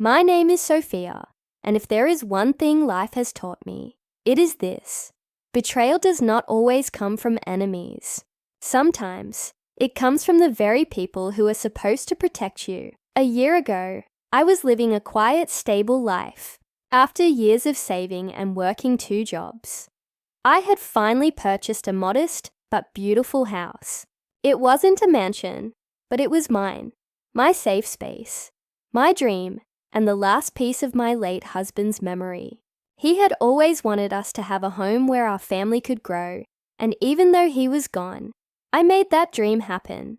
My name is Sophia, and if there is one thing life has taught me, it is this. Betrayal does not always come from enemies. Sometimes, it comes from the very people who are supposed to protect you. A year ago, I was living a quiet, stable life. After years of saving and working 2 jobs, I had finally purchased a modest but beautiful house. It wasn't a mansion, but it was mine, my safe space, my dream, and the last piece of my late husband's memory. He had always wanted us to have a home where our family could grow, and even though he was gone, I made that dream happen.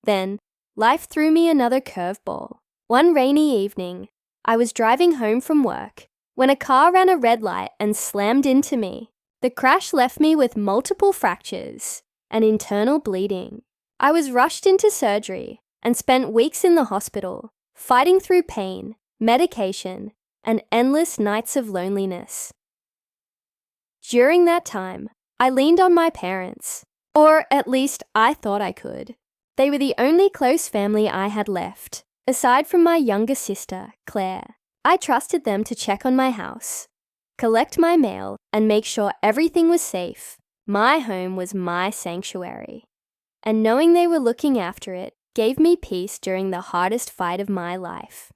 Then, life threw me another curveball. One rainy evening, I was driving home from work when a car ran a red light and slammed into me. The crash left me with multiple fractures and internal bleeding. I was rushed into surgery and spent weeks in the hospital, fighting through pain, medication, and endless nights of loneliness. During that time, I leaned on my parents, or at least I thought I could. They were the only close family I had left, aside from my younger sister, Claire. I trusted them to check on my house, collect my mail, and make sure everything was safe. My home was my sanctuary, and knowing they were looking after it gave me peace during the hardest fight of my life.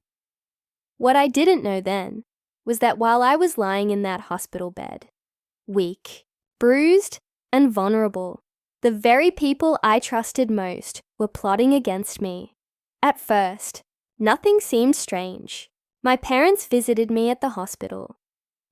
What I didn't know then was that while I was lying in that hospital bed, weak, bruised, and vulnerable, the very people I trusted most were plotting against me. At first, nothing seemed strange. My parents visited me at the hospital.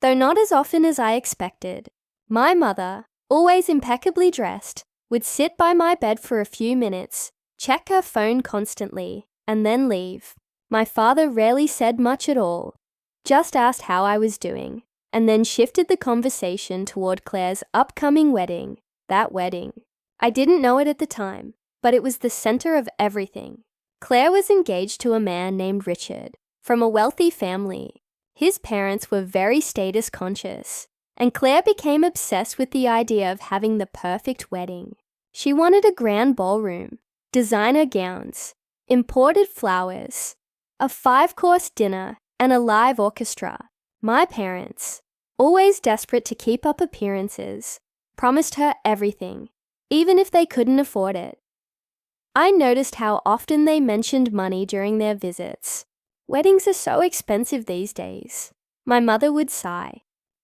Though not as often as I expected, my mother, always impeccably dressed, would sit by my bed for a few minutes, check her phone constantly, and then leave. My father rarely said much at all, just asked how I was doing, and then shifted the conversation toward Claire's upcoming wedding, that wedding. I didn't know it at the time, but it was the center of everything. Claire was engaged to a man named Richard, from a wealthy family. His parents were very status conscious, and Claire became obsessed with the idea of having the perfect wedding. She wanted a grand ballroom, designer gowns, imported flowers, a 5-course dinner, and a live orchestra. My parents, always desperate to keep up appearances, promised her everything, even if they couldn't afford it. I noticed how often they mentioned money during their visits. Weddings are so expensive these days. My mother would sigh.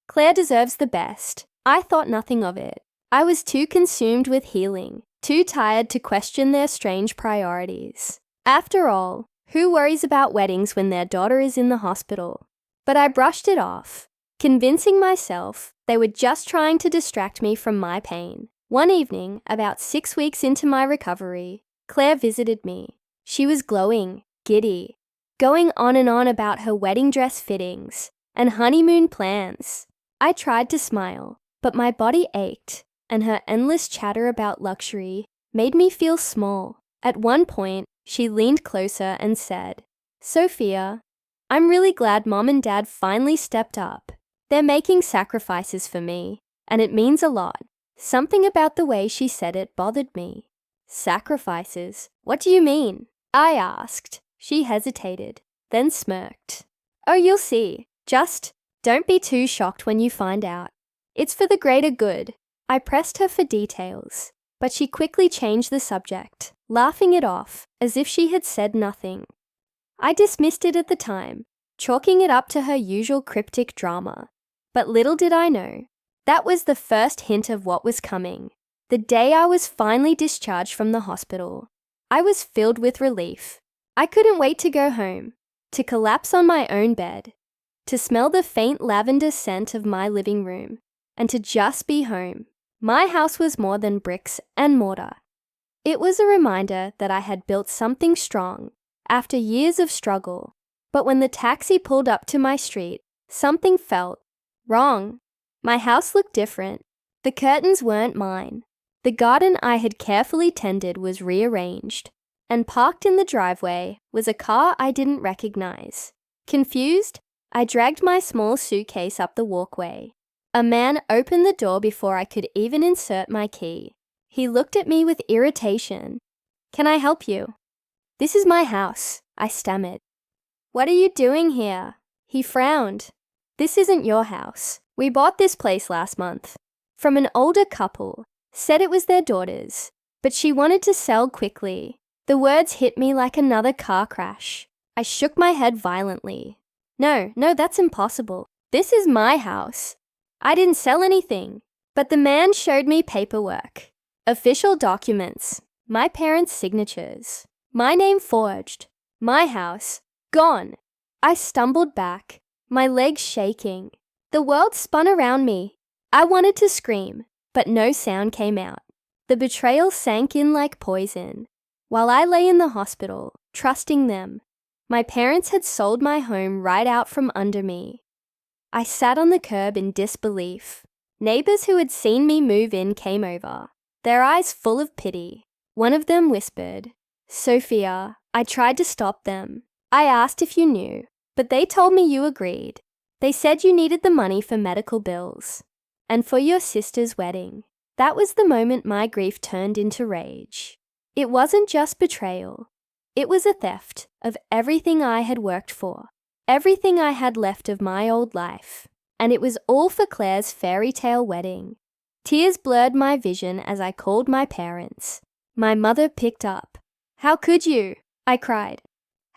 Claire deserves the best. I thought nothing of it. I was too consumed with healing, too tired to question their strange priorities. After all, who worries about weddings when their daughter is in the hospital? But I brushed it off, convincing myself they were just trying to distract me from my pain. One evening, about 6 weeks into my recovery, Claire visited me. She was glowing, giddy, going on and on about her wedding dress fittings and honeymoon plans. I tried to smile, but my body ached, and her endless chatter about luxury made me feel small. At one point, she leaned closer and said, "Sophia, I'm really glad Mom and Dad finally stepped up. They're making sacrifices for me, and it means a lot." Something about the way she said it bothered me. Sacrifices? What do you mean? I asked. She hesitated, then smirked. "Oh, you'll see. Just don't be too shocked when you find out. It's for the greater good." I pressed her for details, but she quickly changed the subject, laughing it off as if she had said nothing. I dismissed it at the time, chalking it up to her usual cryptic drama. But little did I know, that was the first hint of what was coming. The day I was finally discharged from the hospital, I was filled with relief. I couldn't wait to go home, to collapse on my own bed, to smell the faint lavender scent of my living room, and to just be home. My house was more than bricks and mortar. It was a reminder that I had built something strong after years of struggle. But when the taxi pulled up to my street, something felt wrong. My house looked different. The curtains weren't mine. The garden I had carefully tended was rearranged, and parked in the driveway was a car I didn't recognize. Confused, I dragged my small suitcase up the walkway. A man opened the door before I could even insert my key. He looked at me with irritation. "Can I help you?" "This is my house," I stammered. "What are you doing here?" He frowned. "This isn't your house. We bought this place last month." From an older couple, said it was their daughter's, but she wanted to sell quickly. The words hit me like another car crash. I shook my head violently. No, that's impossible. This is my house. I didn't sell anything. But the man showed me paperwork. Official documents. My parents' signatures. My name forged. My house. Gone. I stumbled back, my legs shaking. The world spun around me. I wanted to scream, but no sound came out. The betrayal sank in like poison. While I lay in the hospital, trusting them, my parents had sold my home right out from under me. I sat on the curb in disbelief. Neighbors who had seen me move in came over, their eyes full of pity. One of them whispered, "Sophia." I tried to stop them. I asked if you knew, but they told me you agreed. They said you needed the money for medical bills and for your sister's wedding. That was the moment my grief turned into rage. It wasn't just betrayal. It was a theft of everything I had worked for, everything I had left of my old life. And it was all for Claire's fairy tale wedding. Tears blurred my vision as I called my parents. My mother picked up. "How could you?" I cried.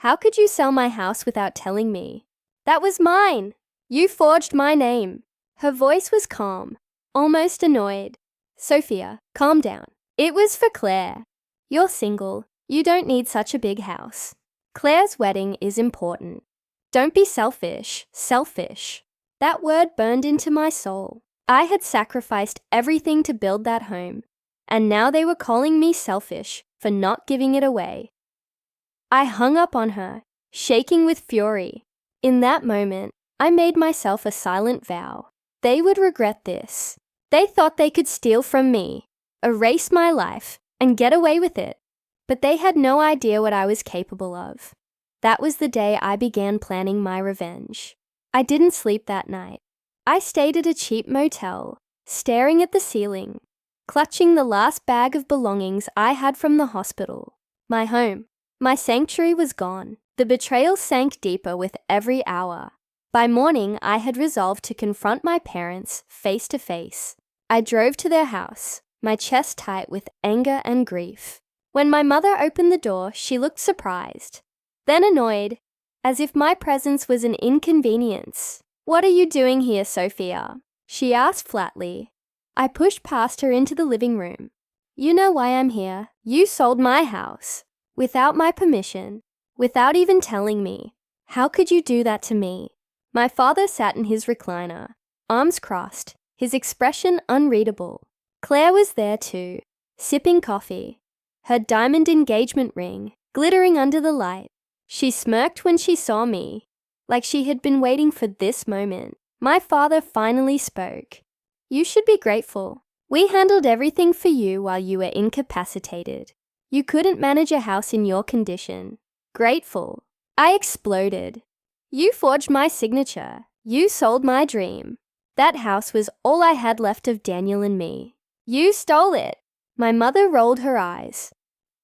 "How could you sell my house without telling me? That was mine. You forged my name." Her voice was calm, almost annoyed. "Sophia, calm down. It was for Claire. You're single. You don't need such a big house. Claire's wedding is important. Don't be selfish. Selfish." That word burned into my soul. I had sacrificed everything to build that home, and now they were calling me selfish for not giving it away. I hung up on her, shaking with fury. In that moment, I made myself a silent vow. They would regret this. They thought they could steal from me, erase my life, and get away with it. But they had no idea what I was capable of. That was the day I began planning my revenge. I didn't sleep that night. I stayed at a cheap motel, staring at the ceiling, clutching the last bag of belongings I had from the hospital. My home, my sanctuary was gone. The betrayal sank deeper with every hour. By morning, I had resolved to confront my parents face to face. I drove to their house, my chest tight with anger and grief. When my mother opened the door, she looked surprised, then annoyed, as if my presence was an inconvenience. "What are you doing here, Sophia?" she asked flatly. I pushed past her into the living room. "You know why I'm here. You sold my house. Without my permission. Without even telling me. How could you do that to me?" My father sat in his recliner, arms crossed, his expression unreadable. Claire was there too, sipping coffee, her diamond engagement ring glittering under the light. She smirked when she saw me, like she had been waiting for this moment. My father finally spoke. "You should be grateful. We handled everything for you while you were incapacitated. You couldn't manage a house in your condition. Grateful." I exploded. "You forged my signature. You sold my dream. That house was all I had left of Daniel and me. You stole it." My mother rolled her eyes.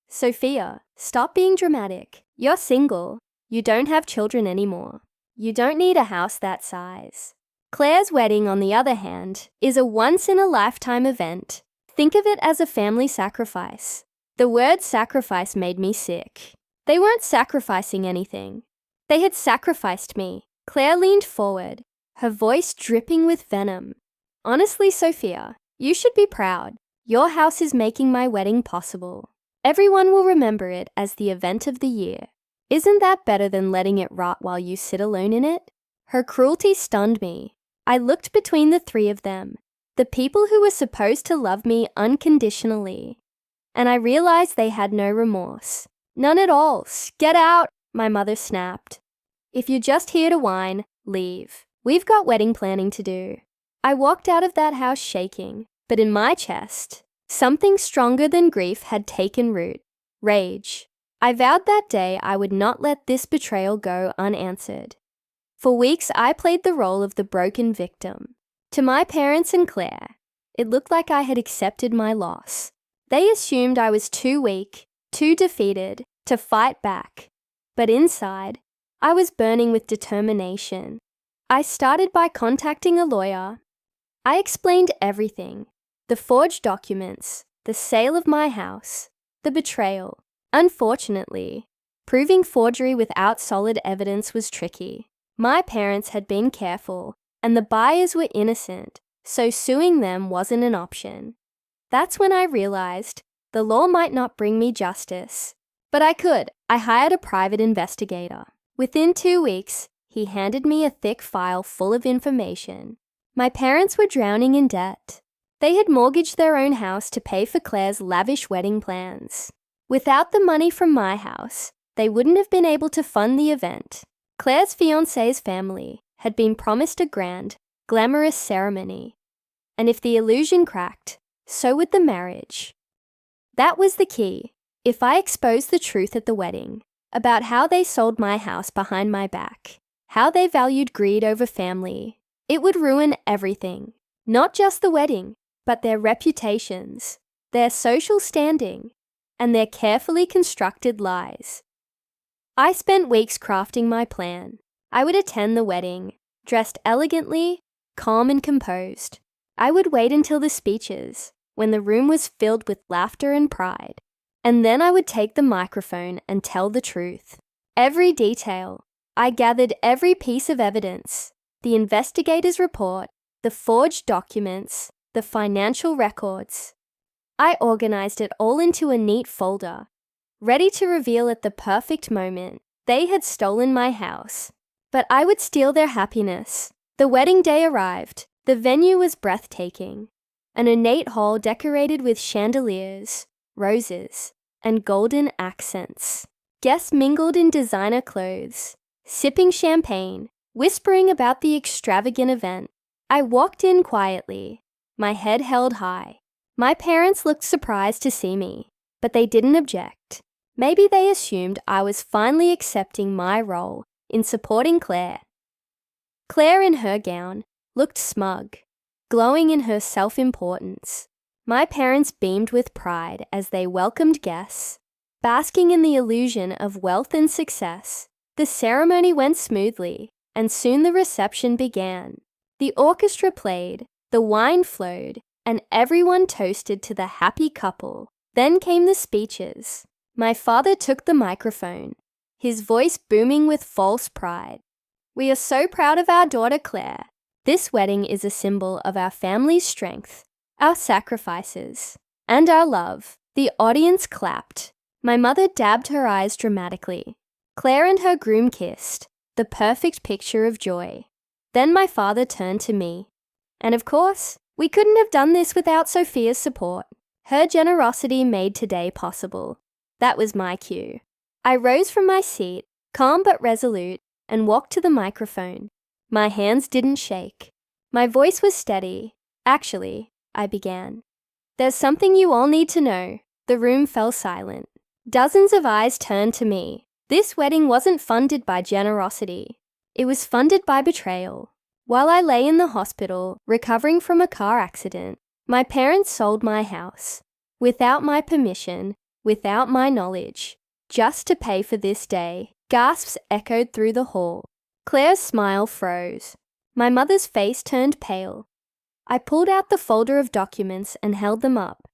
"Sophia, stop being dramatic. You're single. You don't have children anymore. You don't need a house that size. Claire's wedding, on the other hand, is a once-in-a-lifetime event. Think of it as a family sacrifice." The word sacrifice made me sick. They weren't sacrificing anything. They had sacrificed me. Claire leaned forward, her voice dripping with venom. "Honestly, Sophia, you should be proud. Your house is making my wedding possible. Everyone will remember it as the event of the year. Isn't that better than letting it rot while you sit alone in it?" Her cruelty stunned me. I looked between the three of them, the people who were supposed to love me unconditionally, and I realized they had no remorse. None at all. "Get out," my mother snapped. "If you're just here to whine, leave. We've got wedding planning to do." I walked out of that house shaking, but in my chest, something stronger than grief had taken root. Rage. I vowed that day I would not let this betrayal go unanswered. For weeks, I played the role of the broken victim. To my parents and Claire, it looked like I had accepted my loss. They assumed I was too weak, too defeated, to fight back. But inside, I was burning with determination. I started by contacting a lawyer. I explained everything: the forged documents, the sale of my house, the betrayal. Unfortunately, proving forgery without solid evidence was tricky. My parents had been careful, and the buyers were innocent, so suing them wasn't an option. That's when I realized the law might not bring me justice, but I could. I hired a private investigator. Within 2 weeks, he handed me a thick file full of information. My parents were drowning in debt. They had mortgaged their own house to pay for Claire's lavish wedding plans. Without the money from my house, they wouldn't have been able to fund the event. Claire's fiancé's family had been promised a grand, glamorous ceremony, and if the illusion cracked, so would the marriage. That was the key. If I exposed the truth at the wedding about how they sold my house behind my back, how they valued greed over family, it would ruin everything. Not just the wedding, but their reputations, their social standing, and their carefully constructed lies. I spent weeks crafting my plan. I would attend the wedding, dressed elegantly, calm and composed. I would wait until the speeches, when the room was filled with laughter and pride. And then I would take the microphone and tell the truth. Every detail. I gathered every piece of evidence: the investigator's report, the forged documents, the financial records. I organized it all into a neat folder, ready to reveal at the perfect moment. They had stolen my house, but I would steal their happiness. The wedding day arrived. The venue was breathtaking. An ornate hall decorated with chandeliers, roses, and golden accents. Guests mingled in designer clothes, sipping champagne, whispering about the extravagant event. I walked in quietly, my head held high. My parents looked surprised to see me, but they didn't object. Maybe they assumed I was finally accepting my role in supporting Claire. Claire, in her gown, looked smug, glowing in her self-importance. My parents beamed with pride as they welcomed guests, basking in the illusion of wealth and success. The ceremony went smoothly, and soon the reception began. The orchestra played, the wine flowed, and everyone toasted to the happy couple. Then came the speeches. My father took the microphone, his voice booming with false pride. "We are so proud of our daughter Claire. This wedding is a symbol of our family's strength, our sacrifices, and our love." The audience clapped. My mother dabbed her eyes dramatically. Claire and her groom kissed, the perfect picture of joy. Then my father turned to me. And of course, we couldn't have done this without Sophia's support. Her generosity made today possible. That was my cue. I rose from my seat, calm but resolute, and walked to the microphone. My hands didn't shake. My voice was steady. "Actually," I began, "there's something you all need to know." The room fell silent. Dozens of eyes turned to me. This wedding wasn't funded by generosity. It was funded by betrayal. While I lay in the hospital, recovering from a car accident, my parents sold my house. Without my permission, without my knowledge, just to pay for this day. Gasps echoed through the hall. Claire's smile froze. My mother's face turned pale. I pulled out the folder of documents and held them up.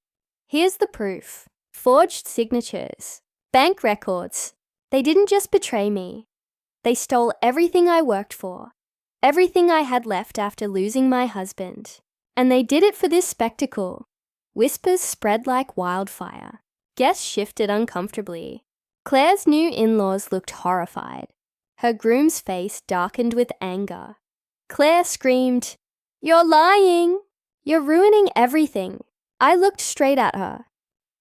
Here's the proof. Forged signatures. Bank records. They didn't just betray me. They stole everything I worked for. Everything I had left after losing my husband. And they did it for this spectacle. Whispers spread like wildfire. Guests shifted uncomfortably. Claire's new in-laws looked horrified. Her groom's face darkened with anger. Claire screamed, "You're lying! You're ruining everything." I looked straight at her.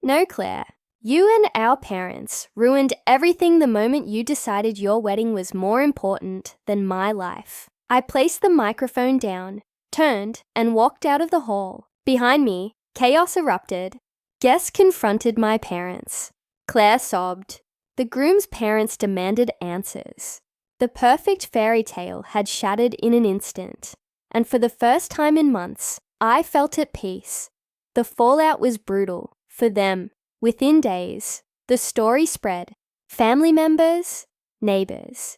"No, Claire. You and our parents ruined everything the moment you decided your wedding was more important than my life." I placed the microphone down, turned, and walked out of the hall. Behind me, chaos erupted. Guests confronted my parents. Claire sobbed. The groom's parents demanded answers. The perfect fairy tale had shattered in an instant, and for the first time in months, I felt at peace. The fallout was brutal for them. Within days, the story spread. Family members, neighbors,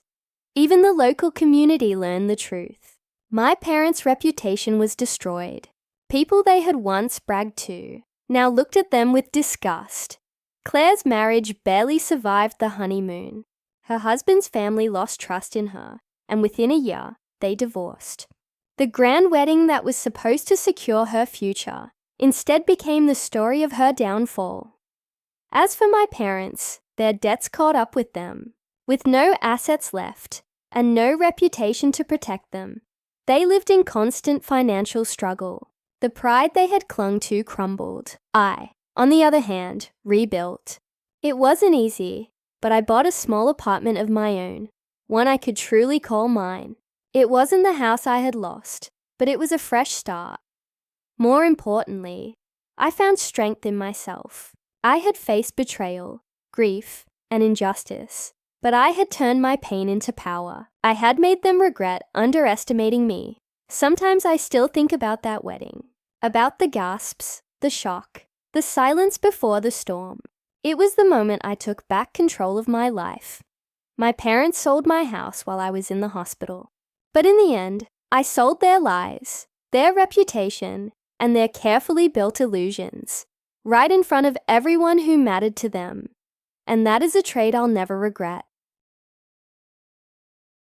Even the local community learned the truth. My parents' reputation was destroyed. People they had once bragged to now looked at them with disgust. Claire's marriage barely survived the honeymoon. Her husband's family lost trust in her, and within a year, they divorced. The grand wedding that was supposed to secure her future instead became the story of her downfall. As for my parents, their debts caught up with them. With no assets left and no reputation to protect them, they lived in constant financial struggle. The pride they had clung to crumbled. I, on the other hand, rebuilt. It wasn't easy, but I bought a small apartment of my own, one I could truly call mine. It wasn't the house I had lost, but it was a fresh start. More importantly, I found strength in myself. I had faced betrayal, grief, and injustice, but I had turned my pain into power. I had made them regret underestimating me. Sometimes I still think about that wedding, about the gasps, the shock, the silence before the storm. It was the moment I took back control of my life. My parents sold my house while I was in the hospital. But in the end, I sold their lies, their reputation, and their carefully built illusions, right in front of everyone who mattered to them. And that is a trade I'll never regret.